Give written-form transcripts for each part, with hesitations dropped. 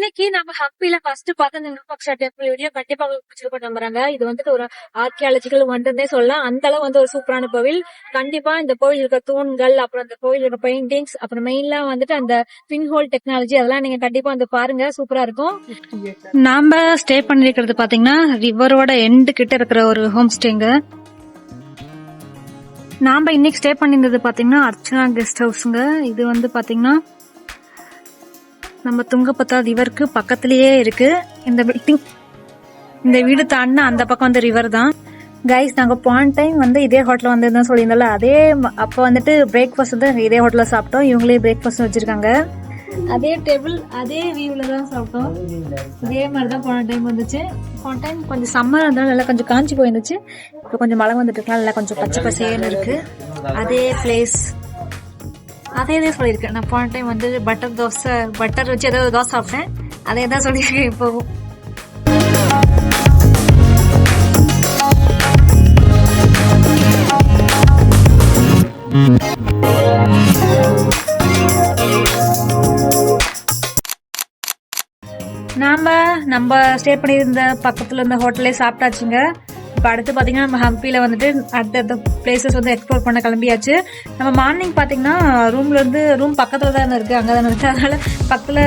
இன்னைக்கு நம்ம ஹம்பில ஃபர்ஸ்ட் பார்த்த இந்த விருப்பாக்ஷா டெம்பிள் வீடியோ கண்டிப்பா உங்களுக்கு பிடிச்சிருக்கும் நம்புறாங்க. இது வந்துட்டு ஒரு ஆர்கியாலஜிக்கல் ஒன்றே சொல்லலாம். அந்த அளவு வந்து ஒரு சூப்பரான கோவில். கண்டிப்பா இந்த கோவில் இருக்க தூண்கள், அப்புறம் அந்த கோவில் இருக்க பெயிண்டிங்ஸ், அப்புறம் மெயின்லா வந்துட்டு அந்த பின் ஹோல் டெக்னாலஜி அதெல்லாம் நீங்க கண்டிப்பா வந்து பாருங்க, சூப்பரா இருக்கும். நாம ஸ்டே பண்ணிருக்கிறது பாத்தீங்கன்னா ரிவரோட எண்டு கிட்ட இருக்கிற ஒரு ஹோம் ஸ்டேங்க. நாம இன்னைக்கு ஸ்டே பண்ணிருந்தது பாத்தீங்கன்னா அர்ச்சனா கெஸ்ட் ஹவுஸ்ங்க. இது வந்து பாத்தீங்கன்னா நம்ம துங்கபத்ரா ரிவருக்கு பக்கத்திலேயே இருக்கு. இந்த பில்டிங், இந்த வீடு தாண்டினா அந்த பக்கம் வந்து ரிவர் தான். கைஸ், நாங்க போன டைம் வந்து இதே ஹோட்டல் வந்து தான் சொல்லியிருந்தோம்ல, அதே அப்ப வந்துட்டு பிரேக்ஃபாஸ்ட் வந்து இதே ஹோட்டல்ல சாப்பிட்டோம். இவங்களே பிரேக்ஃபாஸ்ட் வச்சிருக்காங்க. அதே டேபிள் அதே வியூல தான் சாப்பிட்டோம். இதே மாதிரிதான் போன டைம் வந்துச்சு. போன டைம் கொஞ்சம் சம்மர் இருந்தாலும் நல்லா கொஞ்சம் காஞ்சி போயிருந்துச்சு. இப்போ கொஞ்சம் மழை வந்துட்டு இருக்கலாம், நல்லா கொஞ்சம் பச்சை பசேன்னு இருக்கு. அதே பிளேஸ் அதே தான் சொல்லியிருக்கேன். நான் போன டைம் வந்து பட்டர் தோசை, பட்டர் வச்சு ஏதாவது தோசை சாப்பிட்டேன், அதே தான் சொல்லியிருக்கேன் இப்போவும். நம்ம ஸ்டே பண்ணியிருந்த பக்கத்துல இருந்த ஹோட்டலே சாப்பிட்டாச்சுங்க. இப்போ அடுத்து பாத்தீங்கன்னா நம்ம ஹம்பியில வந்துட்டு அடுத்த பிளேசஸ் வந்து எக்ஸ்ப்ளோர் பண்ண கிளம்பியாச்சு. நம்ம மார்னிங் பாத்தீங்கன்னா ரூம் பக்கத்துல தான் இருக்கு, அங்கதான் இருக்கு. அதனால பக்கத்துல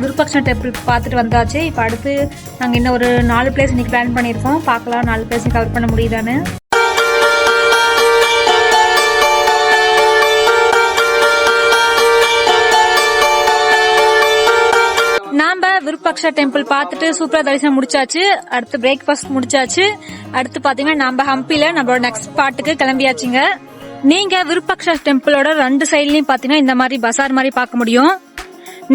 விருப்பாக்ஷா டெம்பிள் பார்த்துட்டு வந்தாச்சு. இப்போ அடுத்து நாங்க இன்னும் ஒரு 4 பிளேஸ் இன்னைக்கு பிளான் பண்ணிருக்கோம். பார்க்கலாம் 4 பிளேஸ் கவர் பண்ண முடியுதான்னு. நாம விருப்பாக்ஷா டெம்பிள் பார்த்துட்டு சூப்பரா தரிசனம் முடிச்சாச்சு. அடுத்து பிரேக்ஃபாஸ்ட் முடிச்சாச்சு. அடுத்து பாத்தீங்கன்னா நம்ம ஹம்பில நம்மளோட நெக்ஸ்ட் ஸ்பாட்டுக்கு கிளம்பியாச்சுங்க. நீங்க விருப்பாக்ஷா டெம்பிளோட 2 சைட்லயும் பாத்தீங்கன்னா இந்த மாதிரி பசார் மாதிரி பார்க்க முடியும்.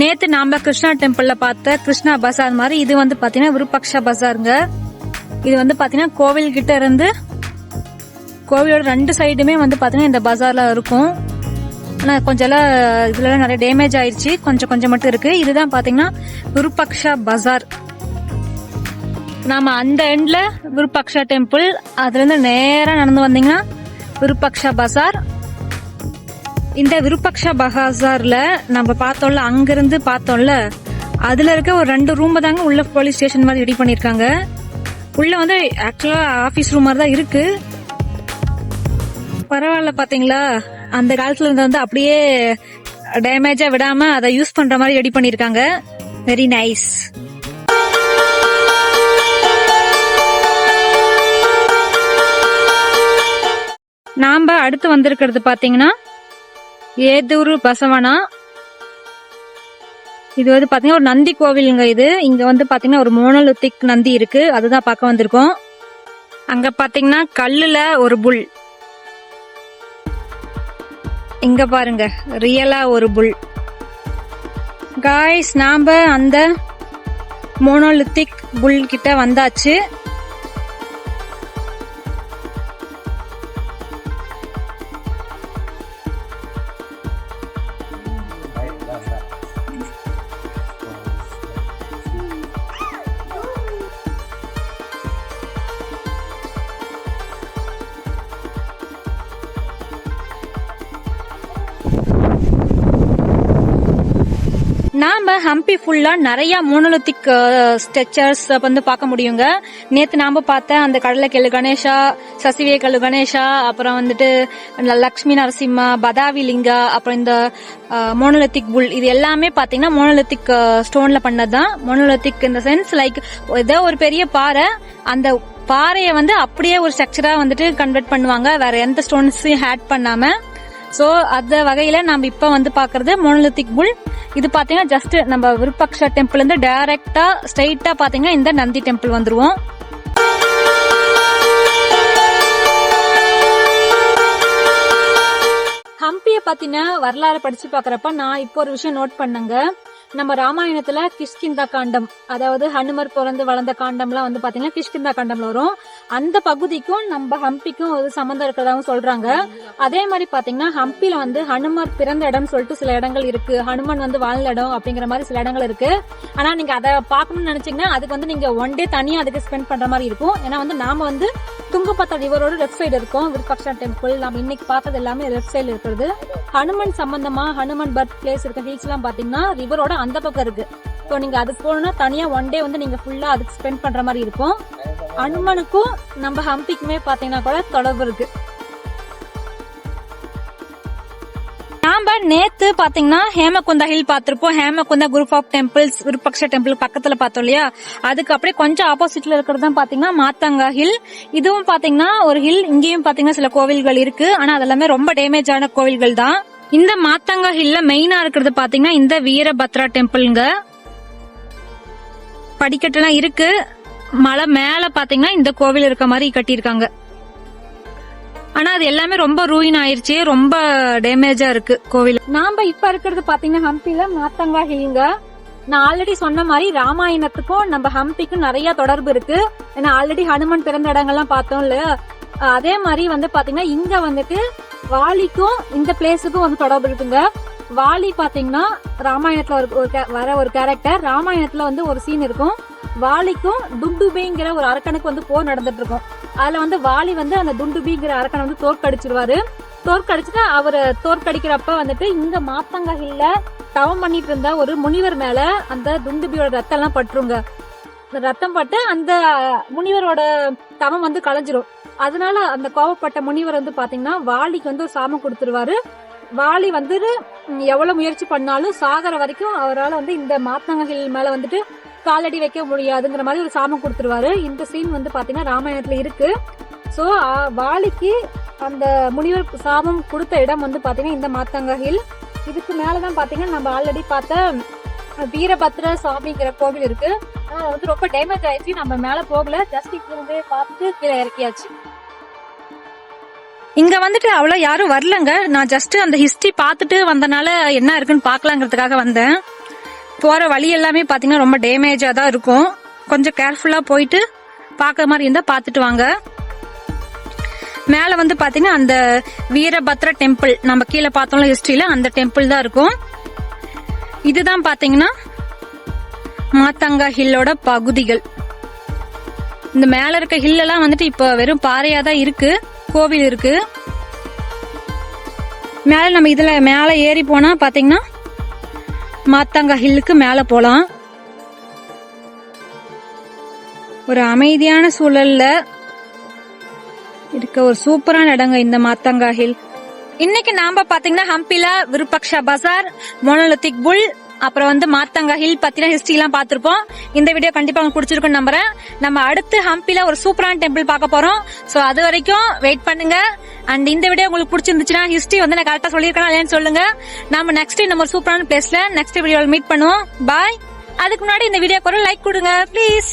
நேத்து நாம கிருஷ்ணா டெம்பிள்ல பார்த்த கிருஷ்ணா பசார் மாதிரி இது வந்து பாத்தீங்கன்னா விருப்பாக்ஷா பசாருங்க. இது வந்து பாத்தீங்கன்னா கோவில் கிட்ட இருந்து கோவிலோட 2 சைடுமே வந்து பாத்தீங்கன்னா இந்த பசார்ல இருக்கும். ஆனா கொஞ்சம் இதுல நிறைய டேமேஜ் ஆயிடுச்சு, கொஞ்சம் மட்டும் இருக்கு. இதுதான் பாத்தீங்கன்னா விருப்பாக்ஷா பசார். நாம அந்த எண்ட்ல விருப்பாக்ஷா டெம்பிள், அதுல இருந்து நேரா நடந்து வந்தீங்கன்னா விருப்பாக்ஷா பசார். இந்த விருப்பாக்ஷா பசார்ல நம்ம பார்த்தோம்ல, அங்கிருந்து பார்த்தோம்ல, அதுல இருக்க ஒரு 2 ரூம் தாங்க உள்ள போலீஸ் ஸ்டேஷன் மாதிரி ரெடி பண்ணிருக்காங்க. உள்ள வந்து ஆக்சுவலா ஆபீஸ் ரூம் மாதிரி தான் இருக்கு. பரவாயில்ல, பாத்தீங்களா, அந்த காலத்துல இருந்து வந்து அப்படியே டேமேஜா விடாம அதை யூஸ் பண்ற மாதிரி ரெடி பண்ணிருக்காங்க. Very nice. நாம அடுத்து வந்திருக்கிறது பாத்தீங்கன்னா ஏதூரு பசவனா. இது வந்து பாத்தீங்கன்னா ஒரு நந்தி கோவிலுங்க. இது இங்க வந்து பாத்தீங்கன்னா ஒரு மோனோலித்திக் நந்தி இருக்கு, அதுதான் பார்க்க வந்திருக்கோம். அங்க பாத்தீங்கன்னா கல்லுல ஒரு புல், இங்க பாருங்க ரியலா ஒரு புல். காய்ஸ், நாம அந்த மோனோலித்திக் புல் கிட்ட வந்தாச்சு. நாம ஹம்பி ஃபுல்லா நிறைய மோனோலித்திக் ஸ்ட்ரக்சர்ஸ் வந்து பார்க்க முடியுங்க. நேத்து நாம பார்த்த அந்த கடலைக்கல்லு கணேசா, சசிவேகல்லு கணேசா, அப்புறம் வந்துட்டு லக்ஷ்மி நரசிம்மா, பதாவி லிங்கா, அப்புறம் இந்த மோனோலித்திக் புல், இது எல்லாமே பாத்தீங்கன்னா மோனோலித்திக் ஸ்டோன்ல பண்ணதுதான். மோனோலித்திக் இந்த சென்ஸ் லைக் ஏதோ ஒரு பெரிய பாறை, அந்த பாறையை வந்து அப்படியே ஒரு ஸ்ட்ரக்சரா வந்துட்டு கன்வெர்ட் பண்ணுவாங்க, வேற எந்த ஸ்டோன்ஸையும் ஆட் பண்ணாம. சோ அந்த வகையில நம்ம இப்ப வந்து பாக்குறது மோனோலித்திக் புல். இது பாத்தீங்கன்னா ஜஸ்ட் நம்ம விருப்பாக்ஷா டெம்பிள் இருந்து டைரக்டா ஸ்ட்ரைட்டா பாத்தீங்கன்னா இந்த நந்தி டெம்பிள் வந்துருவோம். ஹம்பிய பத்தின வரலாறு படிச்சு பாக்குறப்ப நான் இப்போ ஒரு விஷயம் நோட் பண்ணங்க. நம்ம ராமாயணத்துல கிஷ்கிந்தா காண்டம், அதாவது ஹனுமர் பிறந்து வளர்ந்த காண்டம்லாம் வந்து பாத்தீங்கன்னா கிஷ்கிந்தா காண்டம்ல வரும். அந்த பகுதிக்கும் நம்ம ஹம்பிக்கும் ஒரு சம்பந்தம் இருக்கிறதாவும் சொல்றாங்க. அதே மாதிரி பாத்தீங்கன்னா ஹம்பில வந்து ஹனுமர் பிறந்த இடம் சொல்லிட்டு சில இடங்கள் இருக்கு, ஹனுமன் வந்து வாழ்ந்த இடம் அப்படிங்கிற மாதிரி சில இடங்கள் இருக்கு. ஆனா நீங்க அதை பாக்கணும்னு நினைச்சீங்கன்னா அதுக்கு வந்து நீங்க 1 டே தனியா அதுக்கு ஸ்பெண்ட் பண்ற மாதிரி இருக்கும். ஏன்னா வந்து நாம வந்து துங்கபத்ரா ரிவரோட லெஃப்ட் சைடு இருக்கும் விருப்பாக்ஷா டெம்பிள். நம்ம இன்னைக்கு பார்த்தது எல்லாமே லெஃப்ட் சைடுல இருக்கிறது. ஹனுமன் சம்பந்தமா, ஹனுமன் பர்த் பிளேஸ் இருக்க ஹில்ஸ் எல்லாம் பாத்தீங்கன்னா ரிவரோட அந்த பக்கம் இருக்கு. ஸோ நீங்க அதுக்கு போகணும்னா தனியா ஒன் டே வந்து நீங்க ஃபுல்லா அதுக்கு ஸ்பெண்ட் பண்ற மாதிரி இருக்கும். அனுமனுக்கும் நம்ம ஹம்பிக்குமே பாத்தீங்கன்னா கூட தொடர்பு இருக்கு. நாம நேத்து பாத்தீங்கன்னா ஹேமகுந்தா ஹில் பாத்திருப்போம். Hemakunta group of temples Virupaksha temple பக்கத்துல பார்த்தோம் இல்லையா? அதுக்கு அப்படியே கொஞ்சம் ஆப்போசிட்ல இருக்கிறது பாத்தீங்கன்னா மாத்தங்கா ஹில். இதுவும் பாத்தீங்கன்னா ஒரு ஹில். இங்கேயும் பாத்தீங்கன்னா சில கோவில்கள் இருக்கு. ஆனா அதெல்லாமே ரொம்ப டேமேஜ் ஆன கோவில்கள் தான். இந்த மாத்தங்கா ஹில்ல மெயினா இருக்கிறது பாத்தீங்கன்னா இந்த வீரபத்ரா டெம்பிள்ங்க. படிக்கட்டு எல்லாம் இருக்கு. மலை மேல பாத்தீங்கன்னா இந்த கோவில் இருக்க மாதிரி கட்டியிருக்காங்க. ஆனா அது எல்லாமே ரொம்ப ரூயின் ஆயிருச்சு. ரொம்ப டேமேஜா இருக்கு கோவில். நாம இப்ப இருக்கிறது பாத்தீங்கன்னா ஹம்பில மாத்தங்கா ஹில்ங்க. நான் ஆல்ரெடி சொன்ன மாதிரி ராமாயணத்துக்கும் நம்ம ஹம்பிக்கும் நிறைய தொடர்பு இருக்கு. ஏன்னா ஆல்ரெடி ஹனுமன் பிறந்த இடங்கள்லாம் பார்த்தோம் இல்லையா? அதே மாதிரி வந்து பாத்தீங்கன்னா இங்க வந்துட்டு வாலிக்கும் இந்த பிளேஸுக்கும் வந்து தொடர்பு இருக்குங்க. வாலி பாத்தீங்கன்னா ராமாயணத்துல வர ஒரு கேரக்டர். ராமாயணத்துல வந்து ஒரு சீன் இருக்கும். வாலிக்கும் துண்டுபிங்கிற ஒரு அரக்கனுக்கு வந்து போர் நடந்துட்டு இருக்கும். அதுல வந்து வாலி வந்து அந்த துண்டுபிங்கிற அரக்கனை வந்து தோற்கடிச்சிருவாரு. தோற்கடிச்சுட்டு அவரு தோற்கடிக்கிறப்ப வந்துட்டு இங்க மாத்தங்கா ஹில்ல தவம் பண்ணிட்டு இருந்த ஒரு முனிவர் மேல அந்த துண்டுபியோட ரத்தம் எல்லாம் பட்டுருங்க. ரத்தம் பட்டு அந்த முனிவரோட தவம் வந்து கலைஞ்சிரும். அதனால அந்த கோவப்பட்ட முனிவர் வந்து பாத்தீங்கன்னா வாலிக்கு வந்து ஒரு சாபம் கொடுத்துருவாரு. வாலி வந்துட்டு எவ்வளவு முயற்சி பண்ணாலும் சாகர வரைக்கும் அவரால் வந்து இந்த மாத்தங்கா ஹில் மேல வந்துட்டு காலடி வைக்க முடியாதுங்கிற மாதிரி ஒரு சாபம் கொடுத்துருவாரு. இந்த சீன் வந்து பாத்தீங்கன்னா ராமாயணத்துல இருக்கு. சோ வாலிக்கு அந்த முனிவர் சாபம் கொடுத்த இடம் வந்து பாத்தீங்கன்னா இந்த மாத்தங்கா ஹில். இதுக்கு மேலதான் பாத்தீங்கன்னா நம்ம ஆல்ரெடி பார்த்த வீரபத்ர சுவாமிங்கிற கோவில் இருக்கு. வந்து ரொம்ப டேமேஜ் ஆயிடுச்சு. நம்ம மேல போகல, ஜஸ்ட் இங்க பார்த்து கீழே இறக்கியாச்சு. இங்க வந்துட்டு அவ்வளவு யாரும் வரலங்க. நான் ஜஸ்ட் அந்த ஹிஸ்டரி பார்த்துட்டு வந்தனால என்ன இருக்குன்னு பாக்கலாங்கிறதுக்காக வந்தேன். போற வழி எல்லாமே பாத்தீங்கன்னா ரொம்ப டேமேஜா தான் இருக்கும். கொஞ்சம் கேர்ஃபுல்லா போயிட்டு பாக்குற மாதிரி இருந்தா பாத்துட்டு வாங்க. மேல வந்து பாத்தீங்கன்னா அந்த வீரபத்ர டெம்பிள் நம்ம கீழே பார்த்தோம்ல ஹிஸ்டரியில அந்த டெம்பிள் தான் இருக்கும். இதுதான் பாத்தீங்கன்னா மாத்தங்கா ஹில்லோட பகுதிகள். இந்த மேல இருக்க ஹில் எல்லாம் வந்துட்டு இப்ப வெறும் பாறையா தான் இருக்கு. கோவில் இருக்கு மேல. நம்ம இதுல மேல ஏறி போனா பாத்தீங்கன்னா மாத்தங்கா ஹில்லுக்கு மேல போலாம். ஒரு அமைதியான சூழல்ல இருக்க ஒரு சூப்பரான இடங்க இந்த மாத்தங்கா ஹில். இன்னைக்கு நாம பாத்தீங்கன்னா ஹம்பில விருப்பக்ஷ பசார், மோனோலித்திக் புல், அப்புறம் வந்து மாத்தங்கா ஹில் பத்தின ஹிஸ்டரி எல்லாம் பாத்திருப்போம். இந்த வீடியோ கண்டிப்பா உங்களுக்கு பிடிச்சிருக்குன்னு நம்புறேன். நம்ம அடுத்து ஹம்பில ஒரு சூப்பரான டெம்பிள் பார்க்க போறோம். சோ அது வரைக்கும் வெயிட் பண்ணுங்க. அண்ட் இந்த வீடியோ உங்களுக்கு பிடிச்சிருந்துச்சுன்னா ஹிஸ்டரி வந்து நான் கரெக்டா சொல்லியிருக்கேன் இல்லையான்னு சொல்லுங்க. நம்ம நெக்ஸ்ட் நம்ம ஒரு சூப்பரான பிளேஸ்ல நெக்ஸ்ட் வீடியோல மீட் பண்ணுவோம். பாய். அதுக்கு முன்னாடி இந்த வீடியோக்கு ஒரு லைக் கொடுங்க ப்ளீஸ்.